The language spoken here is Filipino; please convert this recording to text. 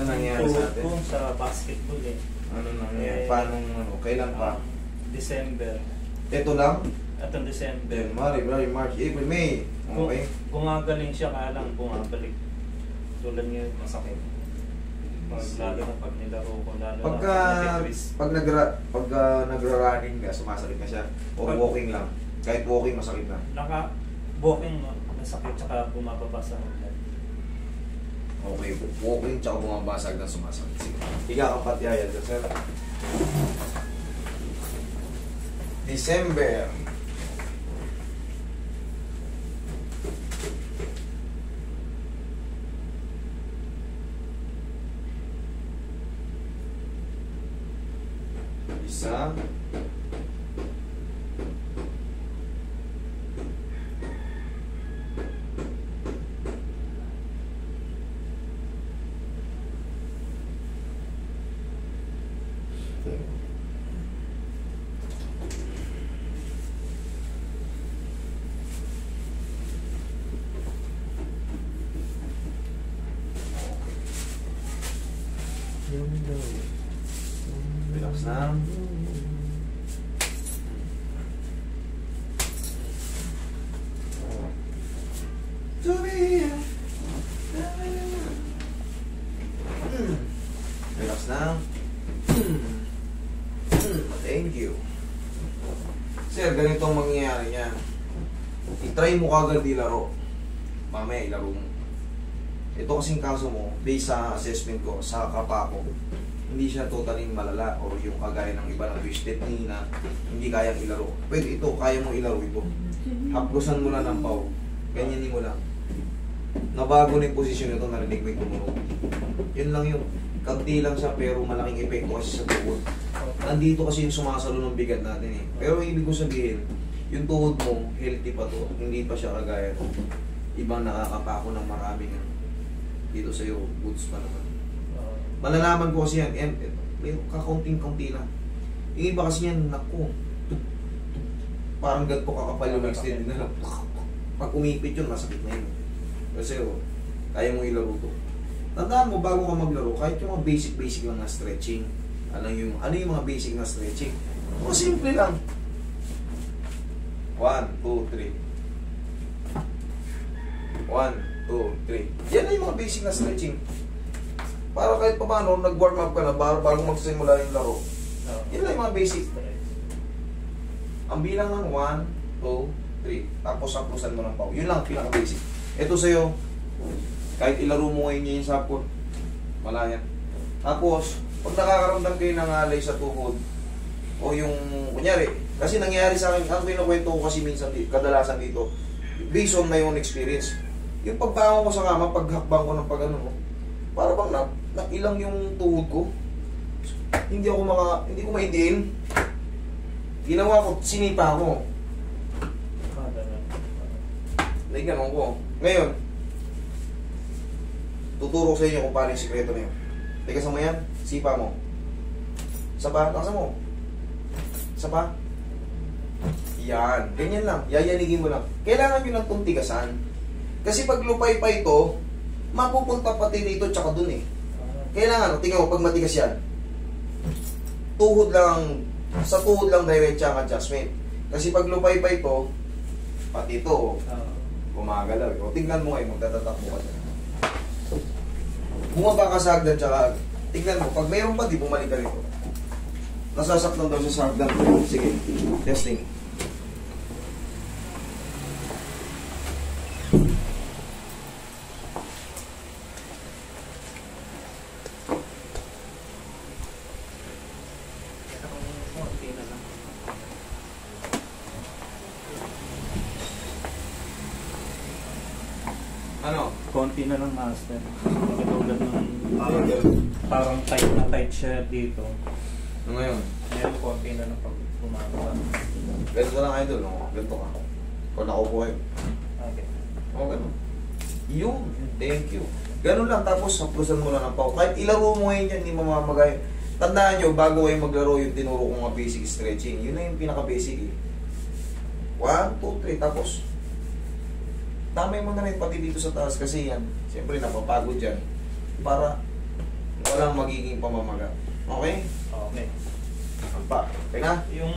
nangyari sa atin? Kung sa basketball eh. Ano nangyari? Paano, ano, kailan pa? December. Ito lang? Atong December. January, February, March, April, May. Okay. Gumagaling siya kaya lang bumabalik. Tulad ngayon, masakit. Lalo na pag nilaro ko, lalo Pagka, pag nagra-running ka, sumasakit ka siya. O walking lang. Kahit walking, masakit na. Walking, masakit, tsaka bumababa sa hagdan. Okay, walking tsaka bumabasag na sumasakit. Sige. Higa kang patiayan, sir. December. Isa. Relax na. Relax na. Thank you. Sir, ganito ang mangyayari niya. I-try mo kagad ilaro. Mamaya ilaro mo. Ito kasing kaso mo, based sa assessment ko, sa kapa ko, hindi siya totally malala o yung kagaya ng iba na twisted knee na hindi kayang ilaro. Pwede ito, kaya mo ilaro ito. Haplusan mo lang ng pau. Ganyanin mo lang. Nabago na yung posisyon nito, narinig mo yung tumunog. Yun lang yun. Kanti lang siya pero malaking epekto kasi sa tuhod. Nandito kasi yung sumasalo ng bigat natin eh. Pero ibig ko sabihin, yung tuhod mo, healthy pa to. Hindi pa siya kagaya ibang nakakapako ng maraming dito sa'yo, goods pa naman. Malalaman ko kasi yan, may kakaunting-kaunti lang. Yung iba kasi yan, naku, parang ganito kakapal yung extend na lang. Pag umipit yun, masakit na yun. Kasi kaya mo ilaro to. Tandaan mo, bago ka maglaro, kahit yung mga basic lang na stretching, ano yung mga basic na stretching? O simple lang. 1, 2, 3. 1, 2, 3. Yan na yung mga basic na stretching. Para kahit pa paano, nag-warm up ka na bago magsisimula yung laro. Yan na yung mga basic. Ang bilang ng 1, 2, 3. Tapos haplusan mo ng pau. Yun lang, pinaka-basic. Ito sa'yo, kahit ilaro mo ngayon yung sapon, wala yan. Tapos, pag nakakaramdam kayo ng alay sa tuhod, o yung, kunyari, kasi nangyari sa akin, ang kinukwento ko kasi minsan, kadalasan dito, based on my own experience, yung pagbangon ko sa kama, paghakbang ko ng pag-ano, para bang nakilang yung tuhod ko, hindi ko maindiin. Ginawa ko, sinipa ko. Ganun ko. Ngayon, tuturo ko sa inyo kung paano yung sikreto na yun. Teka mo yan, sipa mo. Isa pa, laksa mo. Isa pa. Yan, ganyan lang. Yayanigin mo lang. Kailangan nyo ng tuntigasan. Kasi pag lupay pa ito, mapupunta pati dito tsaka dun eh. Kailangan, tingnan mo, pag matigas yan, tuhod lang, sa tuhod lang diretso ang adjustment. Kasi pag lupay pa ito, pati ito, gumagalaw. O, tingnan mo ngayon, magtatatakbo ka dyan. Bumaba ka sa hagdan tsaka, tingnan mo, pag mayroon pa, di bumalik ka rito. Nasasaktan daw siya sa hagdan. Sige, testing. Ano? Konti na lang, master. Katulad ng parang tight siya dito. Ano ngayon? Ngayon, konti na lang pag gumagawa. Ganito lang idol, no? Ganito ka. Kung nakupo kayo. Okay. O, ganun. Yun. Thank you. Ganun lang, tapos haplusan mo lang ng pau. Kahit ilaro mo ngayon yan, hindi mamamagay. Tandaan nyo, bago kayo maglaro yung tinuro kong mga basic stretching, yun na yung pinaka-basic eh. 1, 2, 3, tapos damay mo na rin pati dito sa taas kasi yan, siyempre napapagod yan. Para walang magiging pamamaga. Okay? Okay. Ampa. Okay na? Yung